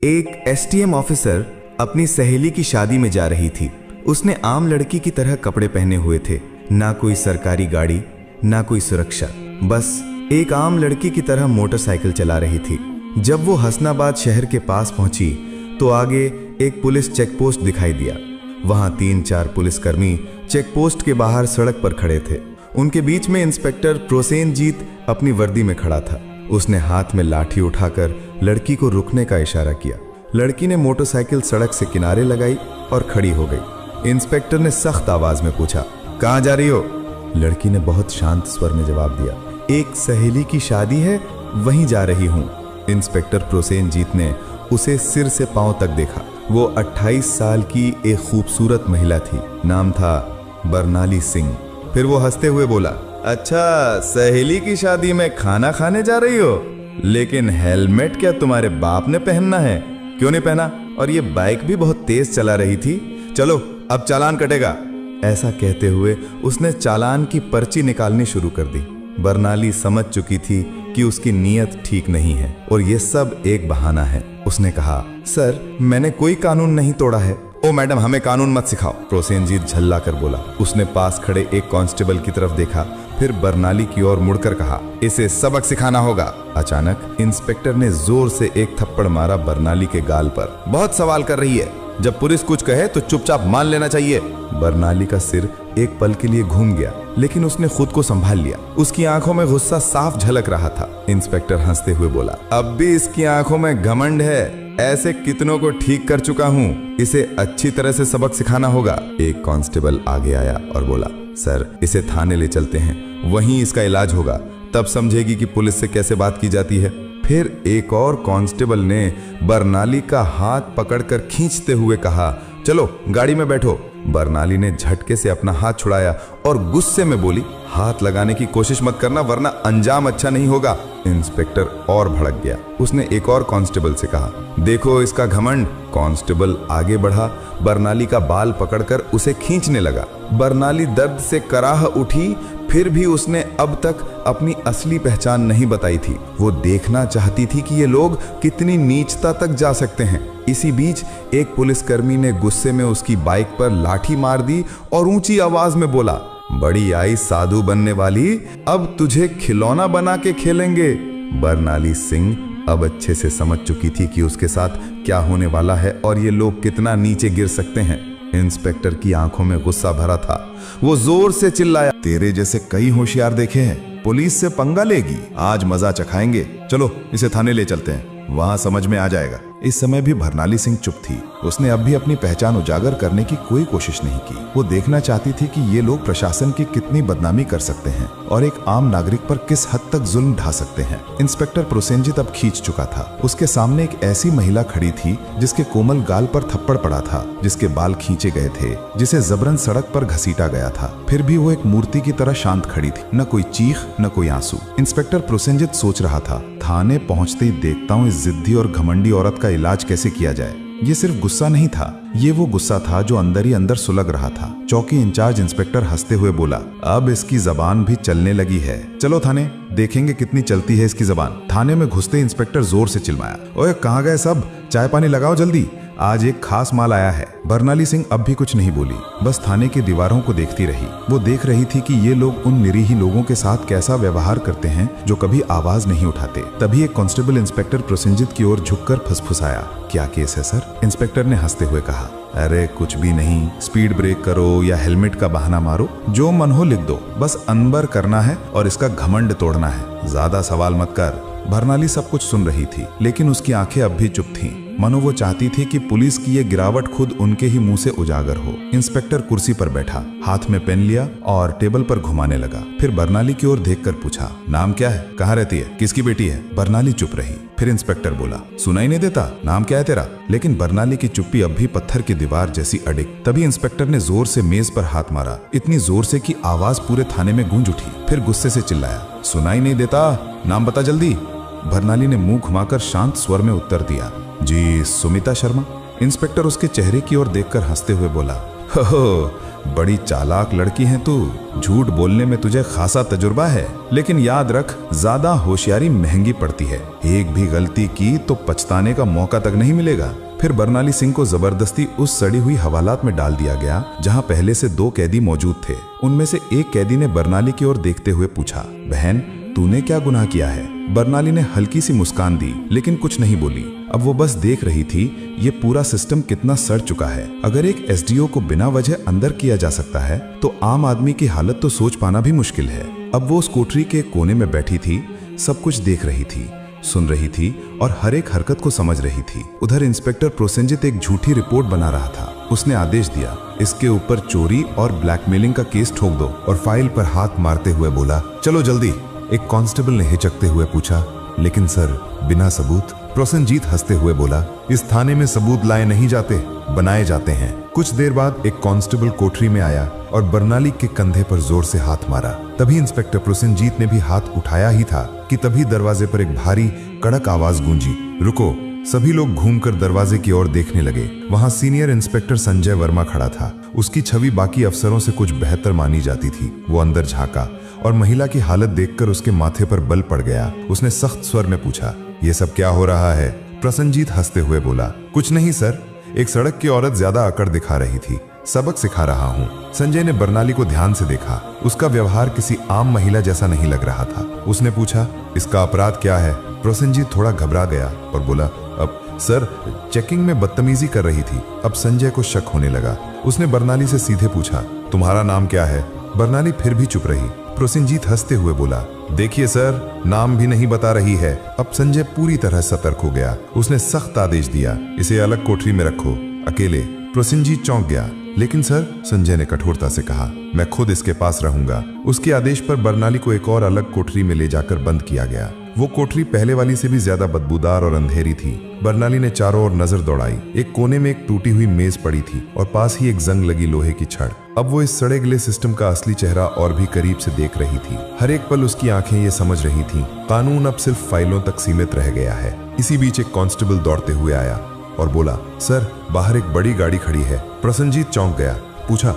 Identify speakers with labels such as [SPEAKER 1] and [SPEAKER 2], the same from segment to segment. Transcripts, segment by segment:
[SPEAKER 1] एक STM officer अपनी सहेली की शादी में जा रही थी। उसने आम लड़की की तरह कपड़े पहने हुए थे, ना कोई सरकारी गाड़ी, ना कोई सुरक्षा, बस एक आम लड़की की तरह मोटरसाइकिल चला रही थी। जब वो हसनाबाद शहर के पास पहुंची तो आगे एक पुलिस चेकपोस्ट दिखाई दिया। वहां 3-4 पुलिसकर्मी चेकपोस्ट के बाहर सड़क पर खड़े थे। उनके बीच में इंस्पेक्टर प्रोसेनजीत अपनी वर्दी में खड़ा था। उसने हाथ में लाठी उठाकर लड़की को रुकने का इशारा किया। लड़की ने मोटरसाइकिल सड़क से किनारे लगाई और खड़ी हो गई। इंस्पेक्टर ने सख्त आवाज में पूछा, कहां जा रही हो? लड़की ने बहुत शांत स्वर में जवाब दिया, एक सहेली की शादी है, वहीं जा रही हूं। इंस्पेक्टर प्रोसेनजीत ने उसे सिर से पांव तक देखा। वो 28 साल की एक खूबसूरत महिला थी। नाम था बरनाली सिंह। फिर वो हंसते हुए बोला, अच्छा, सहेली की शादी में खाना खाने जा रही हो? लेकिन हेलमेट क्या तुम्हारे बाप ने पहनना है? क्यों नहीं पहना? और ये बाइक भी बहुत तेज चला रही थी। चलो अब चालान कटेगा। ऐसा कहते हुए उसने चालान की पर्ची निकालनी शुरू कर दी। बरनाली समझ चुकी थी कि उसकी नीयत ठीक नहीं है और ये सब एक बहाना है। उसने कहा, सर, मैंने कोई कानून नहीं तोड़ा है। ओ मैडम, हमें कानून मत सिखाओ, प्रोसेनजीत झल्ला कर बोला। उसने पास खड़े एक कांस्टेबल की तरफ देखा, फिर बरनाली की ओर मुड़कर कहा, इसे सबक सिखाना होगा। अचानक इंस्पेक्टर ने जोर से एक थप्पड़ मारा बरनाली के गाल पर। बहुत सवाल कर रही है, जब पुलिस कुछ कहे तो चुपचाप मान लेना चाहिए। बरनाली का सिर एक पल के लिए घूम गया, लेकिन उसने खुद को संभाल लिया। उसकी आंखों में गुस्सा साफ झलक रहा था। इंस्पेक्टर हंसते हुए बोला, अब भी इसकी आंखों में घमंड है। ऐसे कितनों को ठीक कर चुका हूँ, इसे अच्छी तरह से सबक सिखाना होगा। एक कांस्टेबल आगे आया और बोला, सर, इसे थाने ले चलते हैं, वहीं इसका इलाज होगा, तब समझेगी कि पुलिस से कैसे बात की जाती है। फिर एक और कांस्टेबल ने बरनाली का हाथ पकड़कर खींचते हुए कहा, चलो गाड़ी में बैठो। बरनाली ने झटके से अपना हाथ छुड़ाया और गुस्से में बोली, हाथ लगाने की कोशिश मत करना, वरना अंजाम अच्छा नहीं होगा। इंस्पेक्टर और भड़क गया। उसने एक और कांस्टेबल से कहा, देखो इसका घमंड। कांस्टेबल आगे बढ़ा, बरनाली का बाल पकड़कर उसे खींचने लगा। बरनाली दर्द से कराह उठी, फिर भी उसने अब तक अपनी असली पहचान नहीं बताई थी। वो देखना चाहती थी कि ये लोग कितनी नीचता तक जा सकते हैं। इसी बीच एक पुलिसकर्मी ने गुस्से में उसकी बाइक पर लाठी मार दी और ऊंची आवाज में बोला, बड़ी आई साधु बनने वाली, अब तुझे खिलौना बना के खेलेंगे। बरनाली सिंह अब अच्छे से समझ चुकी थी कि उसके साथ क्या होने वाला है और ये लोग कितना नीचे गिर सकते हैं। इंस्पेक्टर की आंखों में गुस्सा भरा था। वो जोर से चिल्लाया, तेरे जैसे कई होशियार देखे हैं, पुलिस से पंगा लेगी, आज मजा चखाएंगे। चलो इसे थाने ले चलते हैं, वहां समझ में आ जाएगा। इस समय भी बरनाली सिंह चुप थी। उसने अब भी अपनी पहचान उजागर करने की कोई कोशिश नहीं की। वो देखना चाहती थी कि ये लोग प्रशासन की कितनी बदनामी कर सकते हैं और एक आम नागरिक पर किस हद तक जुल्म ढा सकते हैं। इंस्पेक्टर प्रोसेनजीत अब खींच चुका था। उसके सामने एक ऐसी महिला खड़ी थी जिसके कोमल गाल पर थप्पड़ पड़ा था, जिसके बाल खींचे गए थे, जिसे जबरन सड़क पर घसीटा गया था। फिर भी वो एक मूर्ति की तरह शांत खड़ी थी, न कोई चीख न कोई आंसू। इंस्पेक्टर प्रोसेनजीत सोच रहा था, थाने पहुंचते ही देखता हूँ इस जिद्दी और घमंडी औरत का इलाज कैसे किया जाए। ये सिर्फ गुस्सा नहीं था, ये वो गुस्सा था जो अंदर ही अंदर सुलग रहा था। चौकी इंचार्ज इंस्पेक्टर हंसते हुए बोला, अब इसकी जबान भी चलने लगी है, चलो थाने, देखेंगे कितनी चलती है इसकी जबान। थाने में घुसते इंस्पेक्टर जोर से चिल्लाया, ओए कहाँ गए सब, चाय पानी लगाओ जल्दी, आज एक खास माल आया है। बरनाली सिंह अब भी कुछ नहीं बोली, बस थाने की दीवारों को देखती रही। वो देख रही थी कि ये लोग उन निरीह लोगों के साथ कैसा व्यवहार करते हैं जो कभी आवाज नहीं उठाते। तभी एक कांस्टेबल इंस्पेक्टर प्रोसेनजीत की ओर झुककर फुसफुसाया, क्या केस है सर? इंस्पेक्टर ने हंसते हुए कहा, अरे कुछ भी नहीं, स्पीड ब्रेक करो या हेलमेट का बहाना मारो, जो मन हो लिख दो, बस अनबर करना है और इसका घमंड तोड़ना है, ज्यादा सवाल मत कर। बरनाली सब कुछ सुन रही थी, लेकिन उसकी आंखें अब भी चुप थीं। मनो वो चाहती थी कि पुलिस की ये गिरावट खुद उनके ही मुंह से उजागर हो। इंस्पेक्टर कुर्सी पर बैठा, हाथ में पेन लिया और टेबल पर घुमाने लगा। फिर बरनाली की ओर देखकर पूछा, नाम क्या है, कहाँ रहती है, किसकी बेटी है? बरनाली चुप रही। फिर इंस्पेक्टर बोला, सुनाई नहीं देता, नाम क्या है तेरा? लेकिन बरनाली की चुप्पी अब भी पत्थर की दीवार जैसी अडिग। तभी इंस्पेक्टर ने जोर से मेज पर हाथ मारा, इतनी जोर से कि आवाज पूरे थाने में गूंज उठी। फिर गुस्से से चिल्लाया, सुनाई नहीं देता, नाम बता जल्दी। बरनाली ने मुंह घुमाकर शांत स्वर में उत्तर दिया, जी सुमिता शर्मा। इंस्पेक्टर उसके चेहरे की ओर देखकर हंसते हुए बोला, हो
[SPEAKER 2] बड़ी चालाक लड़की है तू, झूठ बोलने में तुझे खासा तजुर्बा है, लेकिन याद रख ज्यादा होशियारी महंगी पड़ती है। एक भी गलती की तो पछताने का मौका तक नहीं मिलेगा। फिर बरनाली सिंह को जबरदस्ती उस सड़ी हुई हवालात में डाल दिया गया जहां पहले से 2 कैदी मौजूद थे। उनमें से एक कैदी ने बरनाली की ओर देखते हुए पूछा, बहन तूने क्या गुनाह किया है? बरनाली ने हल्की सी मुस्कान दी लेकिन कुछ नहीं बोली। अब वो बस देख रही थी ये पूरा सिस्टम कितना सड़ चुका है। अगर एक एसडीओ को बिना वजह अंदर किया जा सकता है तो आम आदमी की हालत तो सोच पाना भी मुश्किल है। अब वो उस कोठरी के कोने में बैठी थी, सब कुछ देख रही थी, सुन रही थी और हर एक हरकत को समझ रही थी। उधर इंस्पेक्टर प्रोसेनजीत एक झूठी रिपोर्ट बना रहा था। उसने आदेश दिया, इसके ऊपर चोरी और ब्लैकमेलिंग का केस ठोक दो, और फाइल पर हाथ मारते हुए बोला, चलो जल्दी। एक कांस्टेबल ने हिचकते हुए पूछा, लेकिन सर बिना सबूत? प्रोसेनजीत हंसते हुए बोला, इस थाने में सबूत लाए नहीं जाते, बनाए जाते हैं। कुछ देर बाद एक कांस्टेबल कोठरी में आया और बरनाली के कंधे पर जोर से हाथ मारा। तभी इंस्पेक्टर प्रोसेनजीत ने भी हाथ उठाया ही था कि तभी दरवाजे पर एक भारी कड़क आवाज गूंजी, रुको। सभी लोग घूमकर दरवाजे की ओर देखने लगे। वहां सीनियर इंस्पेक्टर संजय वर्मा खड़ा था। उसकी छवि बाकी अफसरों से कुछ बेहतर मानी जाती थी। वो अंदर झांका और महिला की हालत देखकर उसके माथे पर बल पड़ गया। उसने सख्त स्वर में पूछा, ये सब क्या हो रहा है? प्रोसेनजीत हंसते हुए बोला, कुछ नहीं सर, एक सड़क की औरत ज्यादा अकड़ दिखा रही थी, सबक सिखा रहा हूँ। संजय ने बरनाली को ध्यान से देखा। उसका व्यवहार किसी आम महिला जैसा नहीं लग रहा था। उसने पूछा, इसका अपराध क्या है? प्रोसेनजीत थोड़ा घबरा गया और बोला, अब सर चेकिंग में बदतमीजी कर रही थी। अब संजय को शक होने लगा। उसने बरनाली से सीधे पूछा, तुम्हारा नाम क्या है? बरनाली फिर भी चुप रही। प्रोसेनजीत हंसते हुए बोला, देखिए सर, नाम भी नहीं बता रही है। अब संजय पूरी तरह सतर्क हो गया। उसने सख्त आदेश दिया, इसे अलग कोठरी में रखो, अकेले। प्रोसेनजीत चौंक गया, लेकिन सर, संजय ने कठोरता से कहा, मैं खुद इसके पास रहूंगा। उसके आदेश पर बरनाली को एक और अलग कोठरी में ले जाकर बंद किया गया। वो कोठरी पहले वाली से भी ज्यादा बदबूदार और अंधेरी थी। बरनाली ने चारों ओर नजर दौड़ाई। एक कोने में एक टूटी हुई मेज पड़ी थी और पास ही एक जंग लगी लोहे की छड़। अब वो इस सड़े गले सिस्टम का असली चेहरा और भी करीब से देख रही थी। हर एक पल उसकी आंखें ये समझ रही थीं, कानून अब सिर्फ फाइलों तक सीमित रह गया है। इसी बीच एक कांस्टेबल दौड़ते हुए आया और बोला, सर बाहर एक बड़ी गाड़ी खड़ी है। प्रोसेनजीत चौंक गया, पूछा,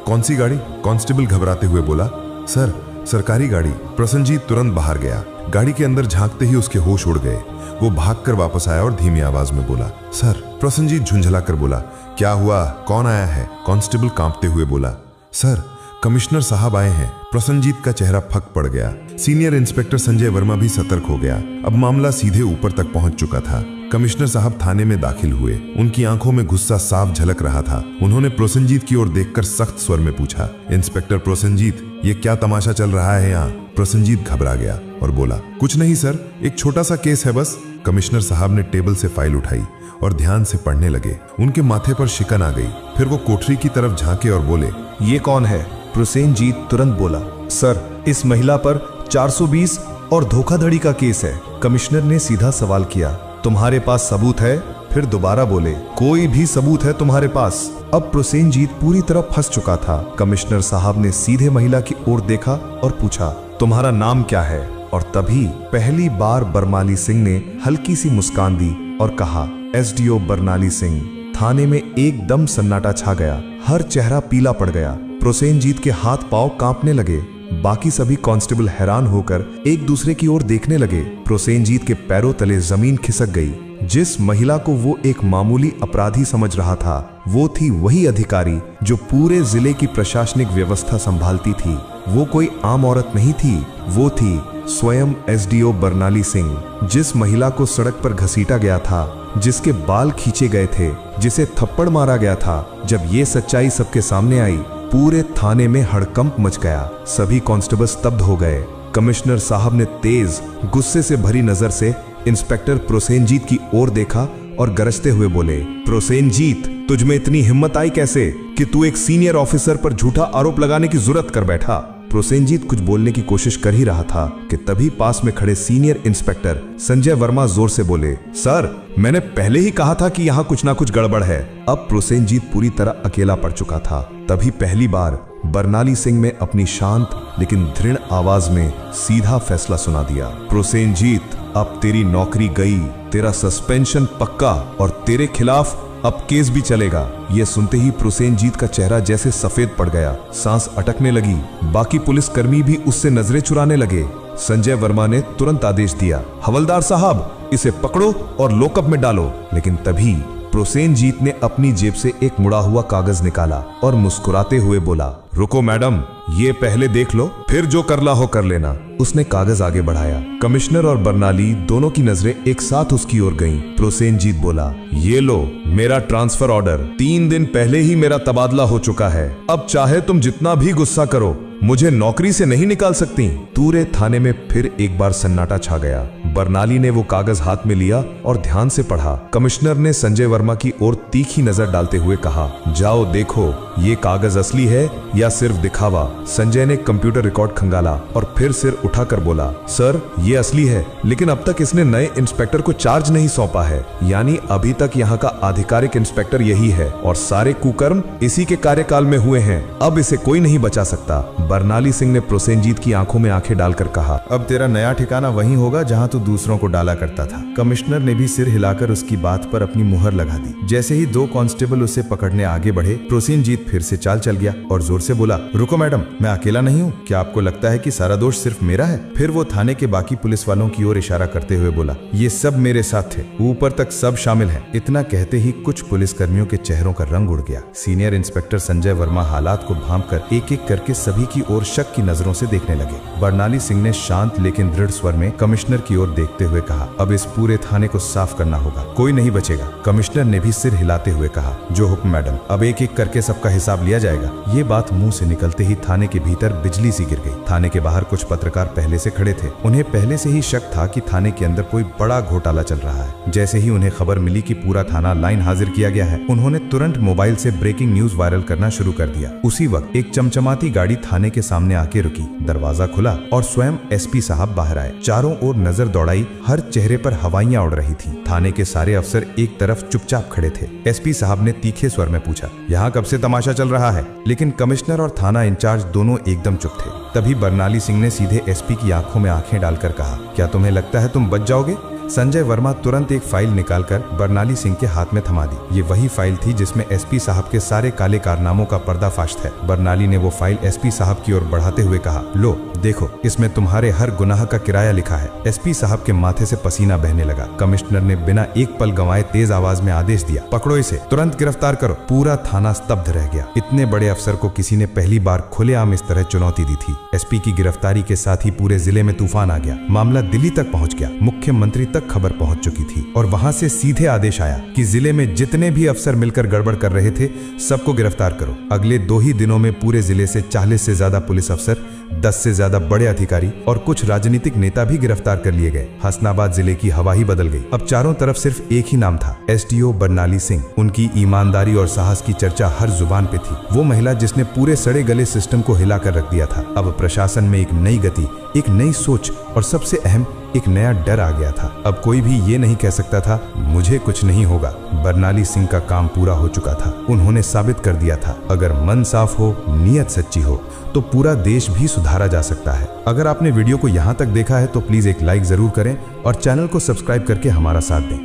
[SPEAKER 2] कौन सी गाड़ी? कांस्टेबल घबराते हुए बोला, सर सरकारी गाड़ी। प्रोसेनजीत तुरंत बाहर गया। गाड़ी के अंदर झांकते ही उसके होश उड़ गए। वो भागकर वापस आया और धीमी आवाज में बोला, सर। प्रोसेनजीत झुंझलाकर बोला, क्या हुआ? कौन आया है? कांस्टेबल कांपते हुए बोला, सर कमिश्नर साहब आए हैं। प्रोसेनजीत का चेहरा फक पड़ गया। सीनियर इंस्पेक्टर संजय वर्मा भी सतर्क हो गया। अब मामला सीधे ऊपर तक पहुंच चुका था। कमिश्नर साहब थाने में दाखिल हुए। उनकी आंखों में गुस्सा साफ झलक रहा था। उन्होंने प्रोसेनजीत की ओर देखकर सख्त स्वर में पूछा, इंस्पेक्टर प्रोसेनजीत, ये क्या तमाशा चल रहा है यहाँ? प्रोसेनजीत घबरा गया और बोला, कुछ नहीं सर, एक छोटा सा केस है बस। कमिश्नर साहब ने टेबल से फाइल उठाई और ध्यान से पढ़ने लगे। उनके माथे पर शिकन आ गई। फिर वो कोठरी की तरफ झांके और बोले,
[SPEAKER 1] ये कौन है? प्रोसेनजीत तुरंत बोला, सर इस महिला पर 420 और धोखाधड़ी का केस है। कमिश्नर ने सीधा सवाल किया, तुम्हारे पास सबूत है? फिर दोबारा बोले, कोई भी सबूत है तुम्हारे पास? अब प्रोसेनजीत पूरी तरह फंस चुका था। कमिश्नर साहब ने सीधे महिला की ओर देखा और पूछा, तुम्हारा नाम क्या है? और तभी पहली बार बरमाली सिंह ने हल्की सी मुस्कान दी और कहा, एसडीओ बरनाली सिंह। थाने में एकदम सन्नाटा छा गया। हर चेहरा पीला पड़ गया। प्रोसेनजीत के हाथ पांव कांपने लगे। बाकी सभी कांस्टेबल हैरान होकर एक दूसरे की ओर देखने लगे। प्रोसेनजीत के पैरों तले जमीन खिसक गई। जिस महिला को वो एक मामूली अपराधी समझ रहा था, वो थी वही अधिकारी जो पूरे जिले की प्रशासनिक व्यवस्था संभालती थी। वो कोई आम औरत नहीं थी, वो थी स्वयं एसडीओ बरनाली सिंह। जिस महिला को सड़क पर घसीटा गया था, जिसके बाल खींचे गए थे, जिसे थप्पड़ मारा गया था, जब ये सच्चाई सबके सामने आई, पूरे थाने में हड़कंप मच गया। सभी कांस्टेबल स्तब्ध हो गए। कमिश्नर साहब ने तेज गुस्से से भरी नजर से इंस्पेक्टर प्रोसेनजीत की ओर देखा और गरजते हुए बोले, प्रोसेनजीत, तुझ में इतनी हिम्मत आई कैसे कि तू एक सीनियर ऑफिसर पर झूठा आरोप लगाने की जुर्रत कर बैठा? प्रोसेनजीत कुछ बोलने की कोशिश कर ही रहा था कि तभी पास में खड़े सीनियर इंस्पेक्टर संजय वर्मा जोर से बोले, सर मैंने पहले ही कहा था कि यहाँ कुछ ना कुछ गड़बड़ है। अब प्रोसेनजीत पूरी तरह अकेला पड़ चुका था। तभी पहली बार बरनाली सिंह ने अपनी शांत लेकिन दृढ़ आवाज में सीधा फैसला सुना दिया, प्रोसेनजीत, अब तेरी नौकरी गई, तेरा सस्पेंशन पक्का और तेरे खिलाफ
[SPEAKER 2] अब केस भी चलेगा। ये सुनते ही प्रोसेनजीत का चेहरा जैसे सफेद पड़ गया, सांस अटकने लगी। बाकी पुलिसकर्मी भी उससे नजरें चुराने लगे। संजय वर्मा ने तुरंत आदेश दिया, हवलदार साहब, इसे पकड़ो और लॉकअप में डालो। लेकिन तभी प्रोसेनजीत ने अपनी जेब से एक मुड़ा हुआ कागज निकाला और मुस्कुराते हुए बोला, रुको मैडम, ये पहले देख लो, फिर जो करना हो कर लेना। उसने कागज आगे बढ़ाया। कमिश्नर और बर्नाली दोनों की नजरें एक साथ उसकी ओर गईं। प्रोसेनजीत बोला, ये लो मेरा ट्रांसफर ऑर्डर। 3 दिन पहले ही मेरा तबादला हो चुका है। अब चाहे तुम जितना भी गुस्सा करो, मुझे नौकरी से नहीं निकाल सकती। पूरे थाने में फिर एक बार सन्नाटा छा गया। बर्नाली ने वो कागज हाथ में लिया और ध्यान से पढ़ा। कमिश्नर ने संजय वर्मा की ओर तीखी नजर डालते हुए कहा, जाओ देखो ये कागज असली है या सिर्फ दिखावा। संजय ने कंप्यूटर रिकॉर्ड खंगाला और फिर सिर उठाकर बोला, सर ये असली है, लेकिन अब तक इसने नए इंस्पेक्टर को चार्ज नहीं सौंपा है। यानी अभी तक यहाँ का आधिकारिक इंस्पेक्टर यही है और सारे कुकर्म इसी के कार्यकाल में हुए हैं। अब इसे कोई नहीं बचा सकता। बर्नाली सिंह ने प्रोसेनजीत की आंखों में आंखें डालकर कहा,
[SPEAKER 1] अब तेरा नया ठिकाना वहीं होगा जहां तू दूसरों को डाला करता था। कमिश्नर ने भी सिर हिलाकर उसकी बात पर अपनी मुहर लगा दी। जैसे ही 2 कांस्टेबल उसे पकड़ने आगे बढ़े, प्रोसेनजीत फिर से चाल चल गया और जोर से बोला, रुको मैडम, मैं अकेला नहीं हूँ। क्या आपको लगता है कि सारा दोष सिर्फ मेरा है? फिर वो थाने के बाकी पुलिस वालों की ओर इशारा करते हुए बोला, ये सब मेरे साथ थे, ऊपर तक सब शामिल है। इतना कहते ही कुछ पुलिसकर्मियों के चेहरों का रंग उड़ गया। सीनियर इंस्पेक्टर संजय वर्मा हालात को भांपकर एक एक करके सभी की ओर शक की नजरों से देखने लगे। बर्नाली सिंह ने शांत लेकिन दृढ़ स्वर में कमिश्नर की ओर देखते हुए कहा, अब इस पूरे थाने को साफ करना होगा, कोई नहीं बचेगा। कमिश्नर ने भी सिर हिलाते हुए कहा, जो हुक्म मैडम, अब एक एक करके सबका हिसाब लिया जाएगा। ये बात मुंह से निकलते ही थाने के भीतर बिजली सी गिर गई। थाने के बाहर कुछ पत्रकार पहले से खड़े थे। उन्हें पहले से ही शक था कि थाने के अंदर कोई बड़ा घोटाला चल रहा है। जैसे ही उन्हें खबर मिली कि पूरा थाना लाइन हाजिर किया गया है, उन्होंने तुरंत मोबाइल से ब्रेकिंग न्यूज वायरल करना शुरू कर दिया। उसी वक्त एक चमचमाती गाड़ी थाने के सामने आके रुकी। दरवाजा खुला और स्वयं एसपी साहब बाहर आए। चारों ओर नजर दौड़ाई, हर चेहरे पर हवाइयां उड़ रही थी। थाने के सारे अफसर एक तरफ चुपचाप खड़े थे। एसपी साहब ने तीखे स्वर में पूछा, यहाँ कब से तमाशा चल रहा है? लेकिन कमिश्नर और थाना इंचार्ज दोनों एकदम चुप थे। तभी बर्नाली सिंह ने सीधे एसपी की आंखों में आंखें डालकर कहा, क्या तुम्हें लगता है तुम बच जाओगे? संजय वर्मा तुरंत एक फाइल निकालकर बर्नाली सिंह के हाथ में थमा दी। ये वही फाइल थी जिसमें एसपी साहब के सारे काले कारनामों का पर्दाफाश था। बर्नाली ने वो फाइल एसपी साहब की ओर बढ़ाते हुए कहा, लो देखो, इसमें तुम्हारे हर गुनाह का किराया लिखा है। एसपी साहब के माथे से पसीना बहने लगा। कमिश्नर ने बिना एक पल गंवाए तेज आवाज में आदेश दिया, पकड़ो इसे, तुरंत गिरफ्तार करो। पूरा थाना स्तब्ध रह गया। इतने बड़े अफसर को किसी ने पहली बार खुलेआम इस तरह चुनौती दी थी। एसपी की गिरफ्तारी के साथ ही पूरे जिले में तूफान आ गया। मामला दिल्ली तक पहुंच गया। मुख्यमंत्री तक खबर पहुंच चुकी थी और वहां से सीधे आदेश आया कि जिले में जितने भी अफसर मिलकर गड़बड़ कर रहे थे, सबको गिरफ्तार करो। अगले 2 ही दिनों में पूरे जिले से 40 से ज्यादा पुलिस अफसर, 10 से ज्यादा बड़े अधिकारी और कुछ राजनीतिक नेता भी गिरफ्तार कर लिए गए। हसनाबाद जिले की हवा ही बदल गई। अब चारों तरफ सिर्फ एक ही नाम था, एसडीओ बर्नाली सिंह। उनकी ईमानदारी और साहस की चर्चा हर जुबान पे थी। वो महिला जिसने पूरे सड़े गले सिस्टम को हिलाकर रख दिया था। अब प्रशासन में एक नई गति, एक नई सोच और सबसे अहम एक नया डर आ गया था। अब कोई भी ये नहीं कह सकता था मुझे कुछ नहीं होगा। बर्नाली सिंह का काम पूरा हो चुका था। उन्होंने साबित कर दिया था, अगर मन साफ हो, नीयत सच्ची हो, तो पूरा देश भी सुधारा जा सकता है। अगर आपने वीडियो को यहाँ तक देखा है तो प्लीज एक लाइक जरूर करें और चैनल को सब्सक्राइब करके हमारा साथ दें।